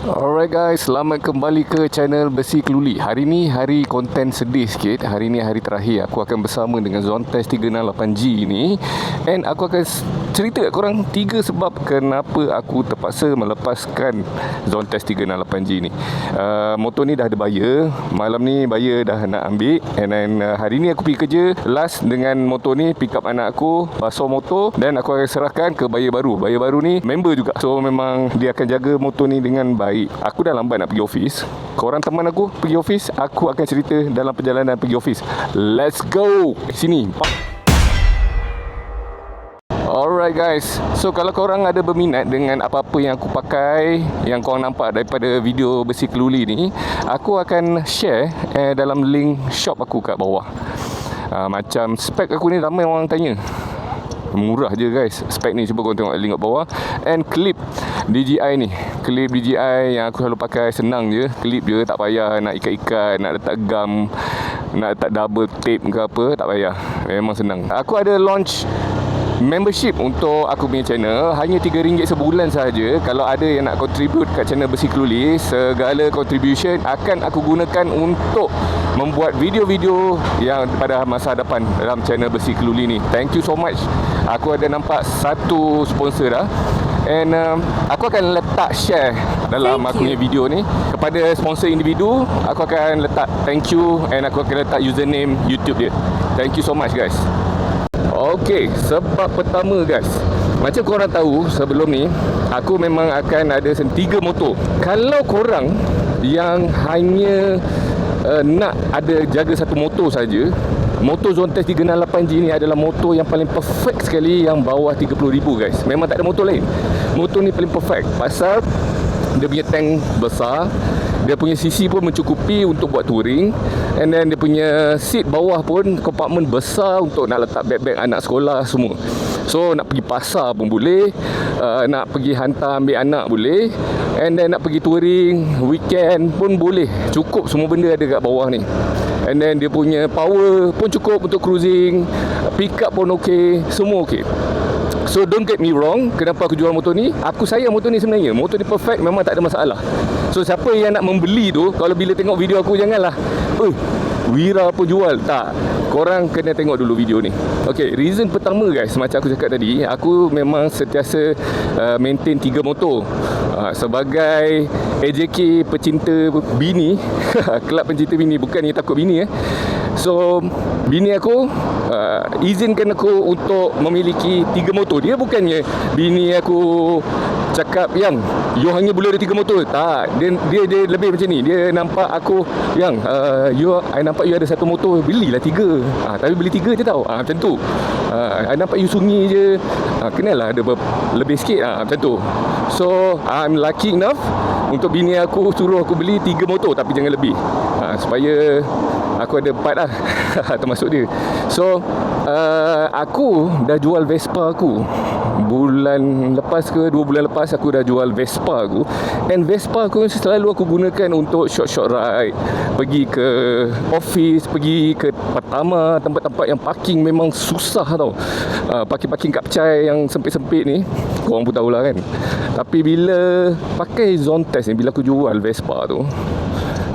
Alright guys, selamat kembali ke channel Besi Keluli. Hari ni hari konten sedih sikit. Hari ni hari terakhir aku akan bersama dengan Zontes 368G ni. And aku akan cerita kat korang 3 sebab kenapa aku terpaksa melepaskan Zontes 368G ni. Motor ni dah ada buyer. Malam ni buyer dah nak ambil. And then hari ni aku pergi kerja last dengan motor ni, pick up anak aku, basuh motor, dan aku akan serahkan ke buyer baru. Buyer baru ni member juga. So memang dia akan jaga motor ni dengan baik. Aku dah lambat nak pergi office. Korang teman aku pergi office, aku akan cerita dalam perjalanan pergi office. Let's go. Sini. Alright guys, so kalau korang ada berminat dengan apa-apa yang aku pakai, yang korang nampak daripada video Besi Keluli ni, aku akan share dalam link shop aku kat bawah. Macam spek aku ni ramai orang tanya. Murah je guys spek ni, cuba korang tengok link kat bawah. And clip DJI ni, clip DJI yang aku selalu pakai, senang je, clip je, tak payah nak ikat-ikat, nak letak gam, nak letak double tape ke apa, tak payah, memang senang. Aku ada launch membership untuk aku punya channel, hanya RM3 sebulan sahaja. Kalau ada yang nak contribute kat channel Besi Keluli, segala contribution akan aku gunakan untuk membuat video-video yang pada masa depan dalam channel Besi Keluli ni. Thank you so much. Aku ada nampak satu sponsor dah. And aku akan letak share dalam aku punya video ni kepada sponsor individu. Aku akan letak thank you, and aku akan letak username YouTube dia. Thank you so much guys. Okey, sebab pertama guys, macam korang tahu sebelum ni, aku memang akan ada 3 motor. Kalau korang yang hanya nak ada jaga satu motor saja, motor Zontes 368G ni adalah motor yang paling perfect sekali, yang bawah 30,000 guys. Memang tak ada motor lain. Motor ni paling perfect pasal dia punya tank besar, dia punya CC pun mencukupi untuk buat touring, and then dia punya seat bawah pun kompartmen besar untuk nak letak beg-beg anak sekolah semua. So nak pergi pasar pun boleh, nak pergi hantar ambil anak boleh, and then nak pergi touring weekend pun boleh. Cukup, semua benda ada kat bawah ni. And then dia punya power pun cukup untuk cruising, pick up pun okey, semua okey. So don't get me wrong, kenapa aku jual motor ni? Aku sayang motor ni sebenarnya. Motor ni perfect, memang tak ada masalah. So siapa yang nak membeli tu, kalau bila tengok video aku, janganlah Wira pun jual. Tak, korang kena tengok dulu video ni. Okay, reason pertama guys, macam aku cakap tadi, aku memang sentiasa maintain 3 motor. Sebagai AJK pecinta bini kelab pencinta bini, bukan ni takut bini So bini aku izinkan aku untuk memiliki 3 motor. Dia bukannya bini aku cakap yang you hanya boleh ada 3 motor. Tak, dia lebih macam ni. Dia nampak aku yang I nampak you ada 1 motor, belilah 3. Tapi beli 3 je tau. Macam tu. I nampak you sunyi je, kenalah ada lebih sikit, macam tu. So I'm lucky enough untuk bini aku suruh aku beli 3 motor, tapi jangan lebih, supaya aku ada 4 lah termasuk dia. So aku dah jual Vespa aku bulan lepas ke 2 bulan lepas. Aku dah jual Vespa aku, and Vespa aku selalu aku gunakan untuk short ride, pergi ke office, pergi ke Pertama, tempat-tempat yang parking memang susah tau. Parking kat Pecai yang sempit-sempit ni, korang pun tahulah kan. Tapi bila pakai Zontes ni, bila aku jual Vespa tu,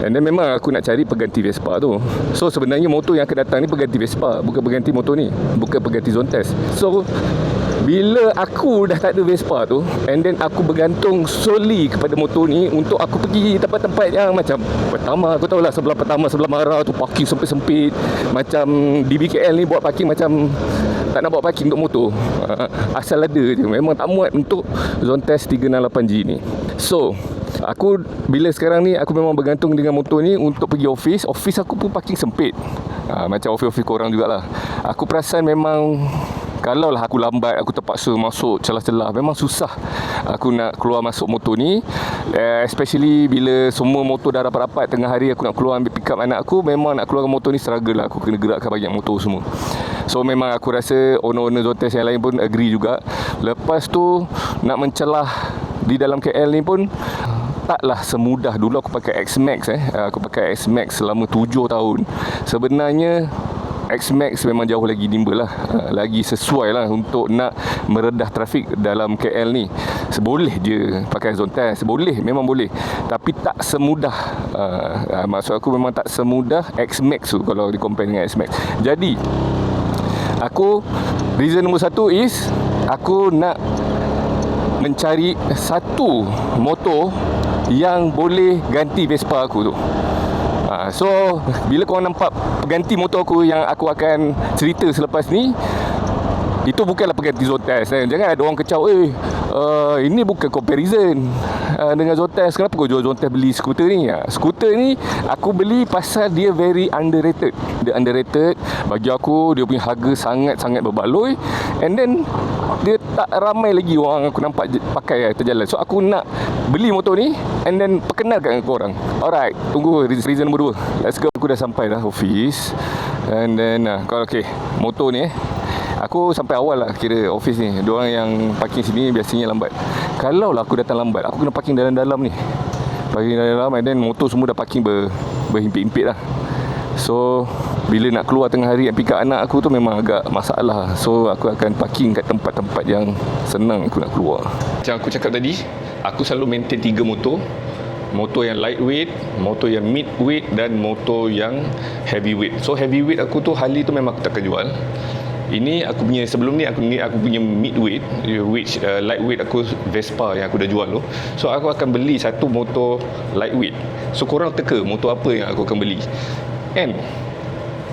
and then memang aku nak cari pengganti Vespa tu. So sebenarnya motor yang akan datang ni pengganti Vespa, bukan pengganti motor ni, bukan pengganti Zontes. So bila aku dah tak ada Vespa tu, and then aku bergantung solely kepada motor ni untuk aku pergi tempat-tempat yang macam Pertama, aku tahulah sebelah Pertama, sebelah Mara tu parking sempit-sempit. Macam di BKL ni buat parking macam tak nak buat parking untuk motor, asal ada je, memang tak muat untuk Zontes 368G ni. So aku bila sekarang ni aku memang bergantung dengan motor ni untuk pergi office. Office aku pun parking sempit, macam office korang jugalah. Aku perasan memang kalau lah aku lambat, aku terpaksa masuk celah-celah, memang susah aku nak keluar masuk motor ni. Especially bila semua motor dah rapat-rapat, tengah hari aku nak keluar ambil pick up anak aku, memang nak keluar motor ni struggle lah. Aku kena gerakkan banyak motor semua. So memang aku rasa owner-owner Zontes yang lain pun agree juga. Lepas tu nak mencelah di dalam KL ni pun taklah semudah. Dulu aku pakai X-Max Aku pakai X-Max selama 7 tahun. Sebenarnya X-Max memang jauh lagi nimble lah, lagi sesuai lah untuk nak meredah trafik dalam KL ni. Boleh je pakai zone test, boleh, memang boleh, tapi tak semudah, maksud aku memang tak semudah X-Max tu kalau di compare dengan X-Max. Jadi aku, reason nombor satu is aku nak mencari satu motor yang boleh ganti Vespa aku tu. So bila korang nampak pengganti motor aku yang aku akan cerita selepas ni, itu bukanlah pengganti zone test. Jangan ada orang kecau, ini bukan comparison dengan zone test. Kenapa kau jual zone test beli skuter ni? Skuter ni aku beli pasal dia very underrated. Dia underrated. Bagi aku, dia punya harga sangat-sangat berbaloi. And then dia tak ramai lagi orang aku nampak pakai terjalan. So aku nak beli motor ni and then perkenalkan dengan korang. Alright, tunggu reason nombor 2. Let's go. Aku dah sampai dah office. And then kalau motor ni aku sampai awal lah kira office ni. Diorang yang parking sini biasanya lambat. Kalau lah aku datang lambat, aku kena parking dalam-dalam ni. Parking dalam-dalam and then motor semua dah parking berhimpit-himpit lah. So bila nak keluar tengah hari pick up anak aku tu memang agak masalah. So aku akan parking kat tempat-tempat yang senang aku nak keluar. Macam aku cakap tadi, aku selalu maintain 3 motor. Motor yang lightweight, motor yang midweight dan motor yang heavyweight. So heavyweight aku tu Harley tu memang aku takkan jual. Ini aku punya, sebelum ni aku punya midweight, which lightweight aku Vespa yang aku dah jual tu. So aku akan beli satu motor lightweight. So korang teka motor apa yang aku akan beli. And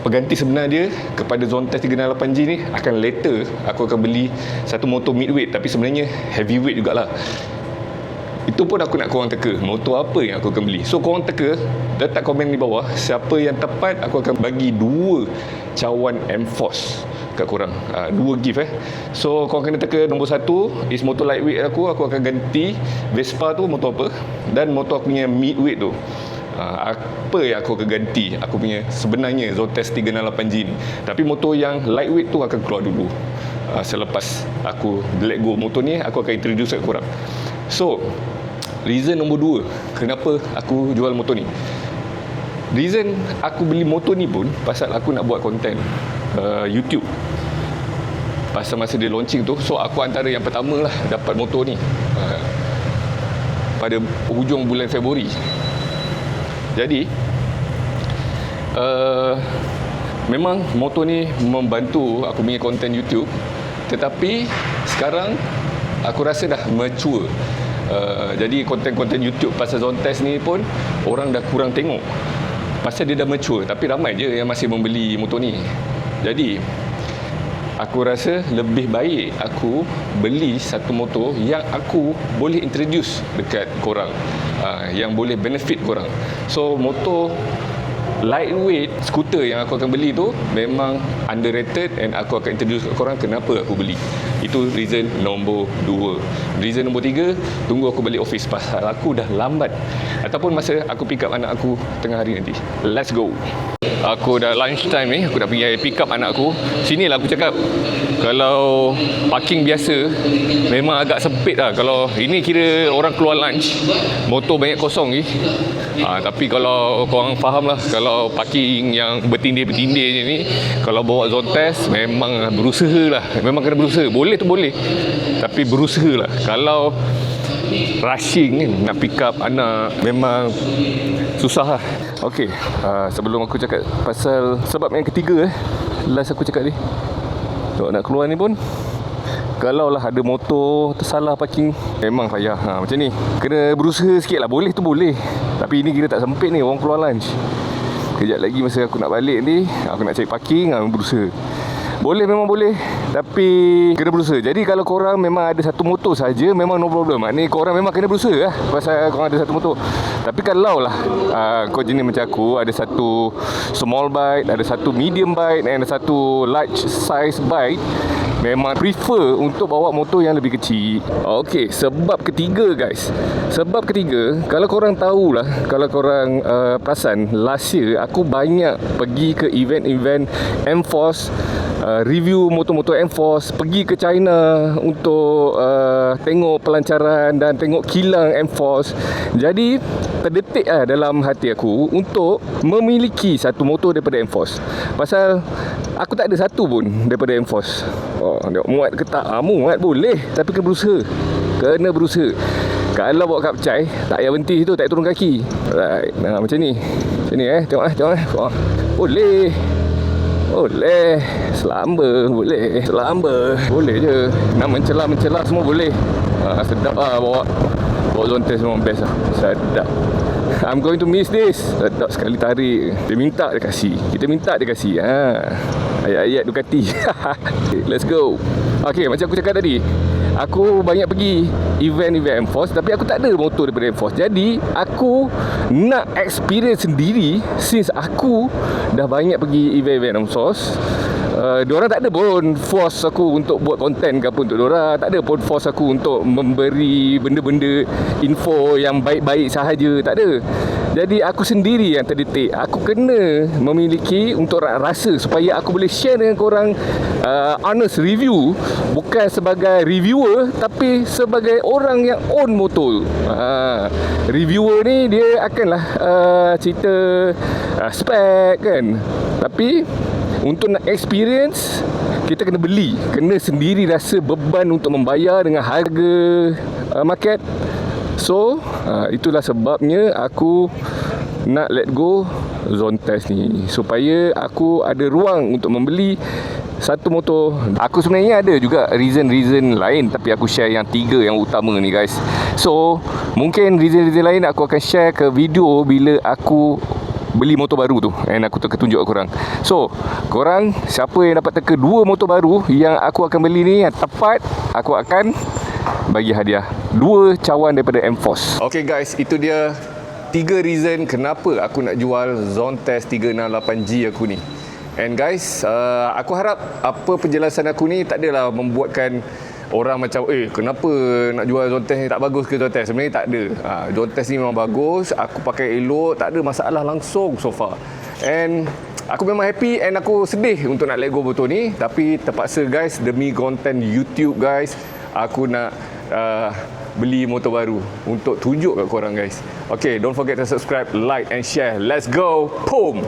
pengganti sebenar dia kepada Zontas 368G ni akan later aku akan beli satu motor midweight tapi sebenarnya heavyweight jugalah. Itu pun aku nak korang teka motor apa yang aku akan beli. So korang teka, letak komen di bawah, siapa yang tepat aku akan bagi 2 cawan M-Force kat korang, 2 gift So korang kena teka nombor 1 is motor lightweight aku akan ganti Vespa tu motor apa, dan motor aku punya midweight tu apa yang aku akan ganti aku punya sebenarnya Zontas 368G ni. Tapi motor yang lightweight tu akan keluar dulu. Selepas aku let go motor ni, aku akan introduce kat korang. So reason nombor 2 kenapa aku jual motor ni, reason aku beli motor ni pun pasal aku nak buat konten YouTube pasal masa dia launching tu. So aku antara yang pertama lah dapat motor ni pada hujung bulan Februari. Jadi memang motor ni membantu aku punya konten YouTube. Tetapi sekarang aku rasa dah mature. Jadi konten-konten YouTube pasal Zontas ni pun orang dah kurang tengok pasal dia dah mature. Tapi ramai je yang masih membeli motor ni. Jadi aku rasa lebih baik aku beli satu motor yang aku boleh introduce dekat korang, yang boleh benefit korang. So motor lightweight skuter yang aku akan beli tu memang underrated and aku akan introduce kat korang kenapa aku beli. Itu reason nombor 2. Reason nombor 3, tunggu aku balik office pasal aku dah lambat, ataupun masa aku pick up anak aku tengah hari nanti. Let's go. Aku dah lunch time ni, aku dah pergi pick up anak aku. Sinilah aku cakap, kalau parking biasa memang agak sempit lah. Kalau ini kira orang keluar lunch, motor banyak kosong ni. Tapi kalau korang faham lah, kalau parking yang bertindih-bertindih je ni, kalau bawa Zontas memang berusaha lah. Memang kena berusaha. Boleh tu boleh, tapi berusaha lah. Kalau rushing ni nak pick up anak memang susah lah. Okay, sebelum aku cakap pasal sebab yang ketiga last aku cakap ni, nak keluar ni pun, kalau lah ada motor tersalah parking memang payah. Macam ni kena berusaha sikit lah. Boleh tu boleh, tapi ini kira tak sempit ni, orang keluar lunch. Kejap lagi masa aku nak balik ni, aku nak cari parking, berusaha. Boleh, memang boleh, tapi kena berusaha. Jadi kalau korang memang ada satu motor saja, memang no problem. Ni korang memang kena berusaha lah pasal korang ada satu motor. Tapi kalau lah kau jenis macam aku, ada satu small bike, ada satu medium bike, dan ada satu large size bike, memang prefer untuk bawa motor yang lebih kecil. Okey, sebab ketiga guys. Sebab ketiga, kalau korang tahulah, kalau korang perasan last year aku banyak pergi ke event-event M-Force, review motor-motor M-Force, pergi ke China untuk tengok pelancaran dan tengok kilang M-Force. Jadi terdetik dalam hati aku untuk memiliki satu motor daripada M-Force. Pasal aku tak ada satu pun daripada M-Force. Tengok muat ke tak? Muat boleh, tapi kena berusaha. Kena berusaha. Kalau bawa kapcai, tak payah berhenti situ, tak payah turun kaki. Alright, macam ni. Macam ni tengok. Boleh. Boleh. Selamba boleh. Selamba boleh je. Nak mencelah semua boleh. Sedap bawa zone test memang best Sedap. I'm going to miss this. Sedap sekali tarik. Dia minta dia kasih. Kita minta dia kasih. Ayat-ayat Ducati. Let's go. Okay, macam aku cakap tadi, aku banyak pergi event-event M-Force, tapi aku tak ada motor daripada M-Force. Jadi aku nak experience sendiri. Since aku dah banyak pergi event-event M-Force, diorang tak ada pun force aku untuk buat konten ke apa untuk diorang. Tak ada pun force aku untuk memberi benda-benda info yang baik-baik sahaja. Tak ada. Jadi aku sendiri yang terdetik. Aku kena memiliki untuk rasa supaya aku boleh share dengan korang honest review. Bukan sebagai reviewer, tapi sebagai orang yang own motor. Reviewer ni dia akanlah cerita spek kan. Tapi untuk nak experience, kita kena beli. Kena sendiri rasa beban untuk membayar dengan harga market. So itulah sebabnya aku nak let go zone test ni, supaya aku ada ruang untuk membeli satu motor. Aku sebenarnya ada juga reason lain, tapi aku share yang 3 yang utama ni guys. So mungkin reason lain aku akan share ke video bila aku beli motor baru tu, and aku akan tunjuk korang. So korang siapa yang dapat teka 2 motor baru yang aku akan beli ni, yang tepat, aku akan bagi hadiah 2 cawan daripada M-Force. Okay guys, itu dia 3 reason kenapa aku nak jual Zone Test 368G aku ni. And guys, aku harap apa penjelasan aku ni tak adalah membuatkan orang macam kenapa nak jual Zone Test ni, tak bagus ke Zone Test? Sebenarnya tak ada. Zone Test ni memang bagus, aku pakai elok, tak ada masalah langsung so far. And aku memang happy, and aku sedih untuk nak let go motor ni. Tapi terpaksa guys, demi konten YouTube guys, aku nak beli motor baru untuk tunjuk kat korang guys. Okay, don't forget to subscribe, like and share. Let's go. Boom.